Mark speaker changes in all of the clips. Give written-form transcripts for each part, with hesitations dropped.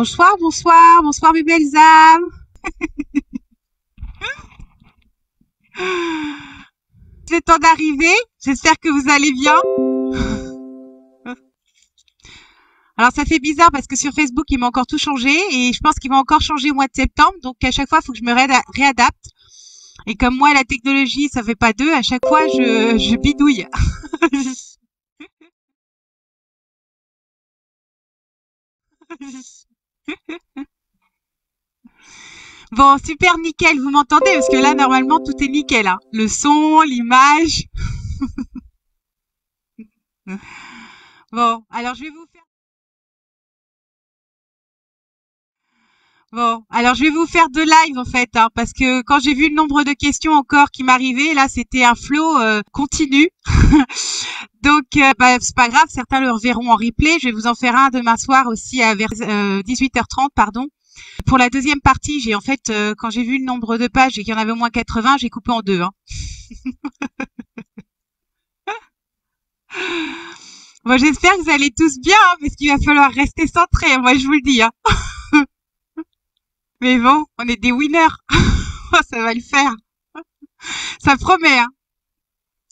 Speaker 1: Bonsoir, bonsoir, bonsoir mes belles âmes. C'est le temps d'arriver. J'espère que vous allez bien. Alors ça fait bizarre parce que sur Facebook, il m'a encore tout changé et je pense qu'il va encore changer au mois de septembre. Donc à chaque fois, il faut que je me réadapte. Et comme moi, la technologie, ça fait pas deux, à chaque fois, je bidouille. Bon, super nickel, vous m'entendez? Parce que là, normalement, tout est nickel, hein. Le son, l'image. Bon, alors je vais vous faire... Bon, alors je vais vous faire deux lives en fait, hein, parce que quand j'ai vu le nombre de questions encore qui m'arrivaient, là c'était un flow continu. Donc bah, c'est pas grave, certains le reverront en replay. Je vais vous en faire un demain soir aussi à vers 18h30, pardon. Pour la deuxième partie, j'ai en fait quand j'ai vu le nombre de pages et qu'il y en avait au moins 80, j'ai coupé en deux. Hein. Bon, j'espère que vous allez tous bien, hein, parce qu'il va falloir rester centré. Hein, moi je vous le dis. Hein. Mais bon, on est des winners. Ça va le faire. Ça promet. Hein.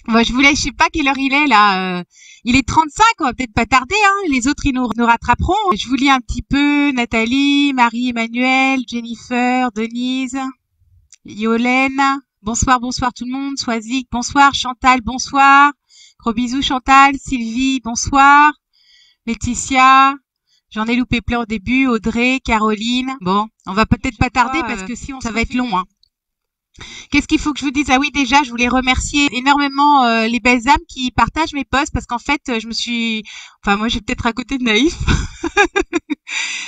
Speaker 1: Bon, je vous laisse, je sais pas quelle heure il est là. Il est 35, on va peut-être pas tarder. Hein. Les autres, ils nous rattraperont. Je vous lis un petit peu. Nathalie, Marie-Emmanuel, Jennifer, Denise, Yolène. Bonsoir, bonsoir tout le monde. Swazik, bonsoir. Chantal, bonsoir. Gros bisous Chantal. Sylvie, bonsoir. Laetitia. J'en ai loupé plein au début. Audrey, Caroline. Bon, on va peut-être pas tarder parce que sinon ça va être long. Hein. Qu'est-ce qu'il faut que je vous dise? Ah oui, déjà, je voulais remercier énormément les belles âmes qui partagent mes posts parce qu'en fait, je me suis... Enfin, moi, j'ai peut-être à côté de naïf.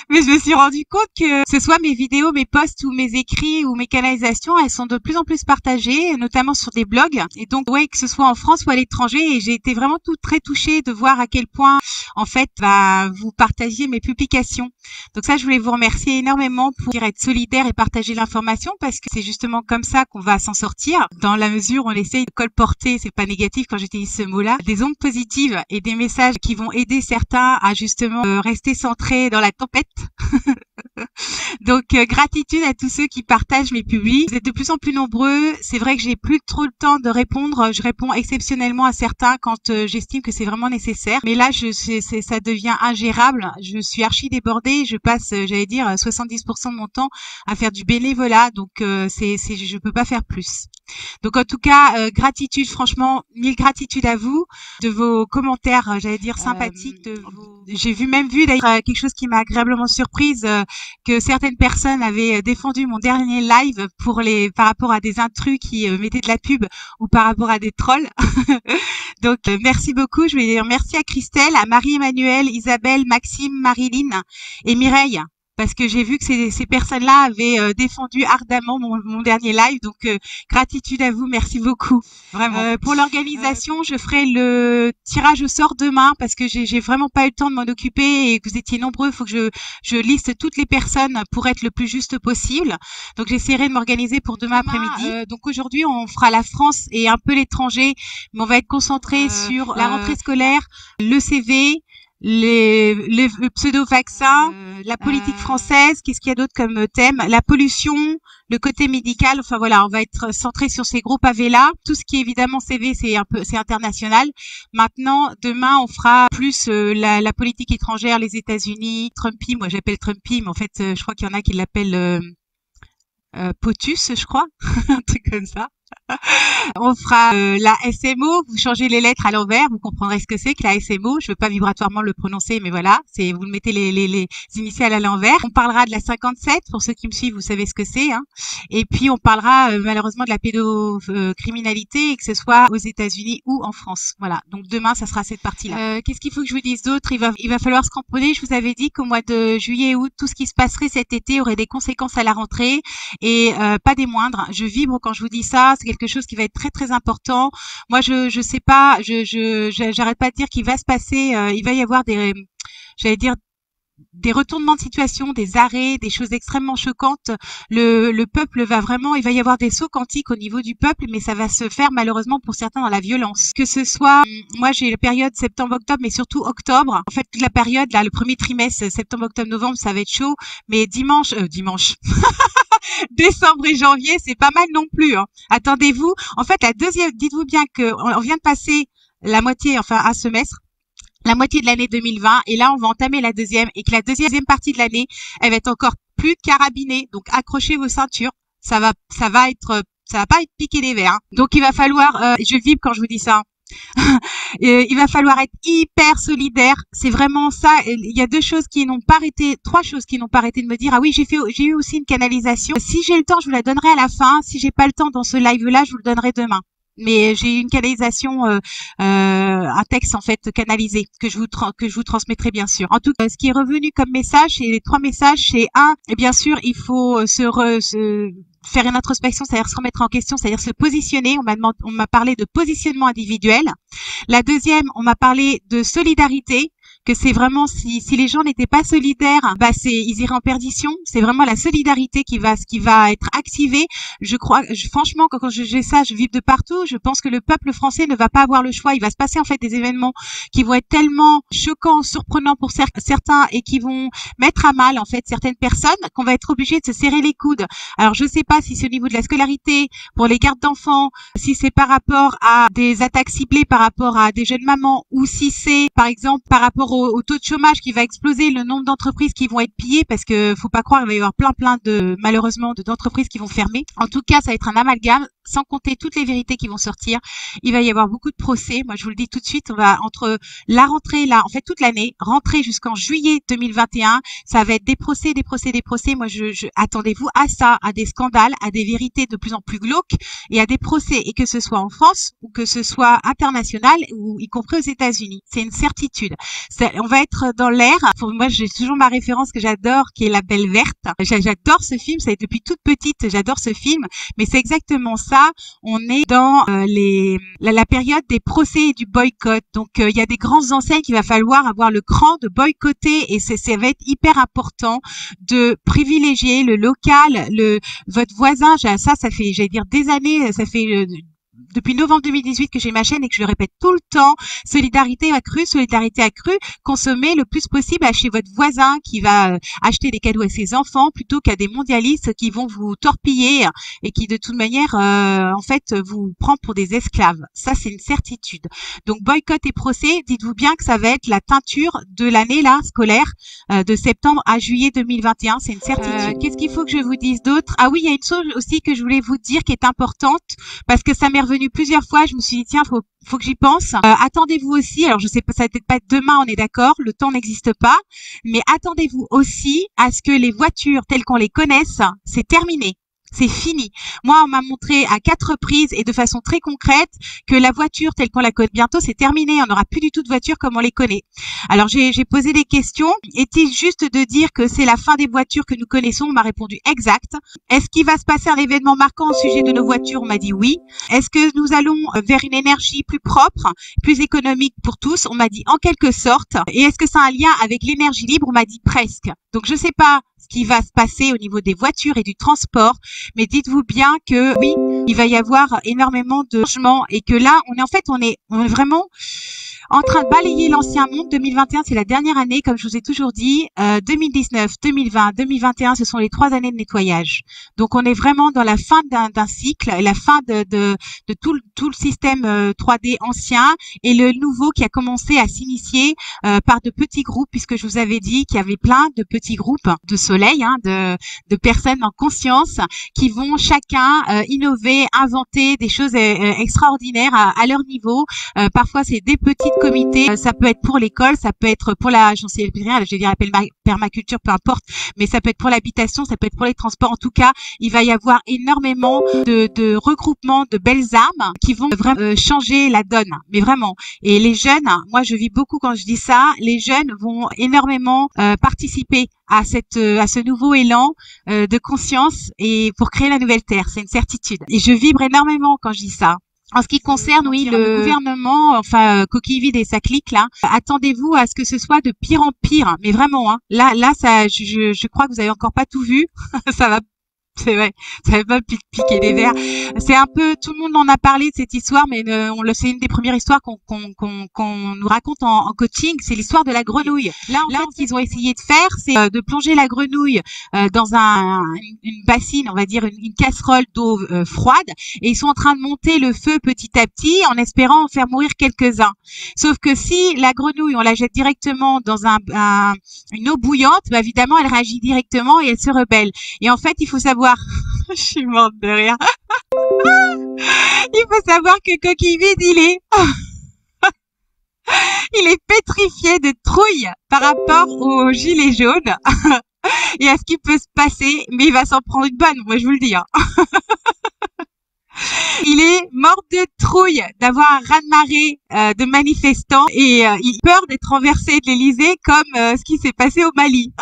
Speaker 1: Mais je me suis rendu compte que ce soit mes vidéos, mes posts ou mes écrits ou mes canalisations, elles sont de plus en plus partagées, notamment sur des blogs. Et donc, ouais, que ce soit en France ou à l'étranger, et j'ai été vraiment très touchée de voir à quel point, en fait, bah, vous partagiez mes publications. Donc ça, je voulais vous remercier énormément pour être solidaire et partager l'information parce que c'est justement comme ça qu'on va s'en sortir. Dans la mesure où on essaye de colporter, c'est pas négatif quand j'utilise ce mot-là, des ondes positives et des messages qui vont aider certains à justement rester centrés dans la tempête. Donc gratitude à tous ceux qui partagent mes publics. Vous êtes de plus en plus nombreux. C'est vrai que j'ai plus trop le temps de répondre. Je réponds exceptionnellement à certains quand j'estime que c'est vraiment nécessaire. Mais là, ça devient ingérable. Je suis archi débordée. Je passe, j'allais dire, 70% de mon temps à faire du bénévolat. Donc je peux pas faire plus. Donc en tout cas, gratitude, franchement, mille gratitudes à vous de vos commentaires, j'allais dire sympathiques. J'ai même vu d'ailleurs quelque chose qui m'a agréablement surprise, que certaines personnes avaient défendu mon dernier live par rapport à des intrus qui mettaient de la pub ou par rapport à des trolls. Donc merci beaucoup. Je vais dire merci à Christelle, à Marie-Emmanuel, Isabelle, Maxime, Marilyn et Mireille. Parce que j'ai vu que ces personnes-là avaient défendu ardemment mon dernier live. Donc, gratitude à vous. Merci beaucoup. Vraiment. Pour l'organisation, je ferai le tirage au sort demain parce que j'ai vraiment pas eu le temps de m'en occuper et que vous étiez nombreux. Il faut que je liste toutes les personnes pour être le plus juste possible. Donc, j'essaierai de m'organiser pour demain après-midi. Donc, aujourd'hui, on fera la France et un peu l'étranger. Mais on va être concentré sur la rentrée scolaire, le CV, les pseudo-vaccins, la politique française, qu'est-ce qu'il y a d'autre comme thème, la pollution, le côté médical, enfin voilà, on va être centré sur ces gros pavés-là. Tout ce qui est évidemment CV, c'est international. Maintenant, demain, on fera plus la politique étrangère, les États-Unis, Trumpy, moi j'appelle Trumpy, mais en fait, je crois qu'il y en a qui l'appellent POTUS, je crois, un truc comme ça. On fera la SMO, vous changez les lettres à l'envers, vous comprendrez ce que c'est que la SMO. Je veux pas vibratoirement le prononcer, mais voilà, vous le mettez les initiales à l'envers. On parlera de la 57, pour ceux qui me suivent, vous savez ce que c'est. Hein. Et puis on parlera malheureusement de la pédocriminalité, et que ce soit aux États-Unis ou en France. Voilà, donc demain, ça sera cette partie-là. Qu'est-ce qu'il faut que je vous dise d'autre? Il va falloir se cramponner. Je vous avais dit qu'au mois de juillet et août, tout ce qui se passerait cet été aurait des conséquences à la rentrée, et pas des moindres. Je vibre quand je vous dis ça. C'est quelque chose qui va être très très important. Moi, je sais pas, j'arrête pas de dire qu'il va se passer, il va y avoir j'allais dire des retournements de situation, des arrêts, des choses extrêmement choquantes. Le peuple va vraiment, il va y avoir des sauts quantiques au niveau du peuple, mais ça va se faire malheureusement pour certains dans la violence. Que ce soit, moi j'ai la période septembre-octobre, mais surtout octobre. En fait, toute la période, là, le premier trimestre, septembre, octobre, novembre, ça va être chaud. Mais dimanche, décembre et janvier, c'est pas mal non plus, hein. Attendez-vous. En fait, la deuxième, dites-vous bien que on vient de passer la moitié, enfin un semestre, la moitié de l'année 2020, et là on va entamer la deuxième, et que la deuxième partie de l'année, elle va être encore plus carabinée. Donc accrochez vos ceintures, ça va pas être piqué des verres, hein. Donc il va falloir, je vibre quand je vous dis ça. Il va falloir être hyper solidaire. C'est vraiment ça. Il y a trois choses qui n'ont pas arrêté de me dire, ah oui, j'ai eu aussi une canalisation. Si j'ai le temps, je vous la donnerai à la fin. Si j'ai pas le temps dans ce live-là, je vous le donnerai demain. Mais j'ai eu une canalisation, un texte en fait canalisé que je vous transmettrai bien sûr. En tout cas, ce qui est revenu comme message, c'est les 3 messages. C'est et bien sûr, il faut faire une introspection, c'est-à-dire se remettre en question, c'est-à-dire se positionner. On m'a parlé de positionnement individuel. La deuxième, on m'a parlé de solidarité, que c'est vraiment si les gens n'étaient pas solidaires, ils iraient en perdition. C'est vraiment la solidarité qui va être activée. Je crois, franchement, quand j'ai ça, je vibre de partout. Je pense que le peuple français ne va pas avoir le choix. Il va se passer en fait des événements qui vont être tellement choquants, surprenants pour certains et qui vont mettre à mal en fait certaines personnes qu'on va être obligé de se serrer les coudes. Alors je sais pas si c'est au niveau de la scolarité, pour les gardes d'enfants, si c'est par rapport à des attaques ciblées par rapport à des jeunes mamans, ou si c'est par exemple par rapport au taux de chômage qui va exploser, le nombre d'entreprises qui vont être pillées, parce que faut pas croire, il va y avoir plein malheureusement d'entreprises qui vont fermer. En tout cas, ça va être un amalgame, sans compter toutes les vérités qui vont sortir. Il va y avoir beaucoup de procès. Moi, je vous le dis tout de suite, on va entre la rentrée là, en fait toute l'année, rentrée jusqu'en juillet 2021, ça va être des procès. Moi, attendez-vous à ça, à des scandales, à des vérités de plus en plus glauques et à des procès, et que ce soit en France ou que ce soit international ou y compris aux États-Unis. C'est une certitude. On va être dans l'air. Pour moi, j'ai toujours ma référence que j'adore, qui est La Belle Verte. J'adore ce film. Ça depuis toute petite, j'adore ce film. Mais c'est exactement ça. On est dans la période des procès et du boycott. Donc, il y a des grandes enseignes qu'il va falloir avoir le cran de boycotter, et ça va être hyper important de privilégier le local, votre voisin. Ça fait, j'allais dire des années, ça fait depuis novembre 2018 que j'ai ma chaîne et que je le répète tout le temps, solidarité accrue, consommez le plus possible chez votre voisin qui va acheter des cadeaux à ses enfants plutôt qu'à des mondialistes qui vont vous torpiller et qui de toute manière en fait vous prend pour des esclaves. Ça, c'est une certitude. Donc boycott et procès, dites-vous bien que ça va être la teinture de l'année là scolaire de septembre à juillet 2021, c'est une certitude. Qu'est-ce qu'il faut que je vous dise d'autre? Ah oui, il y a une chose aussi que je voulais vous dire qui est importante, parce que ça m'est revenu plusieurs fois. Je me suis dit tiens, faut que j'y pense. Attendez-vous aussi, alors je sais pas, ça va peut-être pas être demain, on est d'accord, le temps n'existe pas, mais attendez-vous aussi à ce que les voitures telles qu'on les connaisse, c'est terminé. C'est fini. Moi, on m'a montré à 4 reprises et de façon très concrète que la voiture telle qu'on la connaît bientôt, c'est terminé. On n'aura plus du tout de voitures comme on les connaît. Alors, j'ai posé des questions. Est-il juste de dire que c'est la fin des voitures que nous connaissons? On m'a répondu exact. Est-ce qu'il va se passer un événement marquant au sujet de nos voitures? On m'a dit oui. Est-ce que nous allons vers une énergie plus propre, plus économique pour tous? On m'a dit en quelque sorte. Et est-ce que ça a un lien avec l'énergie libre? On m'a dit presque. Donc, je sais pas ce qui va se passer au niveau des voitures et du transport, mais dites-vous bien que oui, il va y avoir énormément de changements, et que là, on est vraiment en train de balayer l'ancien monde. 2021, c'est la dernière année, comme je vous ai toujours dit. 2019, 2020, 2021, ce sont les 3 années de nettoyage. Donc, on est vraiment dans la fin d'un cycle, la fin de tout le système 3D ancien, et le nouveau qui a commencé à s'initier par de petits groupes, puisque je vous avais dit qu'il y avait plein de petits groupes de soleil, de personnes en conscience qui vont chacun innover, inventer des choses extraordinaires à leur niveau. Parfois, c'est des petites comités, ça peut être pour l'école, ça peut être pour la, je vais dire la permaculture, peu importe, mais ça peut être pour l'habitation, ça peut être pour les transports. En tout cas, il va y avoir énormément de regroupements, de belles âmes qui vont vraiment changer la donne, mais vraiment. Et les jeunes, moi je vis beaucoup quand je dis ça, les jeunes vont énormément participer à ce nouveau élan de conscience, et pour créer la nouvelle terre, c'est une certitude. Et je vibre énormément quand je dis ça. En ce qui concerne, oui, le gouvernement, enfin, Coquille Vide et sa clique, là, attendez-vous à ce que ce soit de pire en pire, hein. Mais vraiment, hein. Là, ça, je crois que vous avez encore pas tout vu. Ça va. C'est vrai, ça va pas piquer des verres. C'est un peu, tout le monde en a parlé de cette histoire, mais c'est une des premières histoires qu'on nous raconte en coaching. C'est l'histoire de la grenouille. Là, en fait, ce qu'ils ont essayé de faire, c'est de plonger la grenouille dans une bassine, on va dire une casserole d'eau froide, et ils sont en train de monter le feu petit à petit en espérant en faire mourir quelques-uns. Sauf que si la grenouille, on la jette directement dans une eau bouillante, bah évidemment, elle réagit directement et elle se rebelle. Et en fait, il faut savoir, je suis morte de rire. Il faut savoir que Coquille Vide, il est pétrifié de trouille par rapport aux gilets jaunes et à ce qui peut se passer, mais il va s'en prendre une bonne, moi je vous le dis, hein. Il est mort de trouille d'avoir un raz-de-marée de manifestants et il a peur d'être renversé de l'Élysée comme ce qui s'est passé au Mali.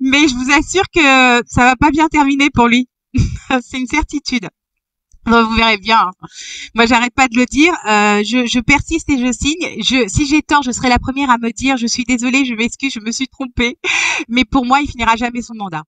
Speaker 1: Mais je vous assure que ça va pas bien terminer pour lui. C'est une certitude. Bon, vous verrez bien, hein. Moi, j'arrête pas de le dire. Je persiste et je signe. Si j'ai tort, je serai la première à me dire je suis désolée, je m'excuse, je me suis trompée. Mais pour moi, il finira jamais son mandat.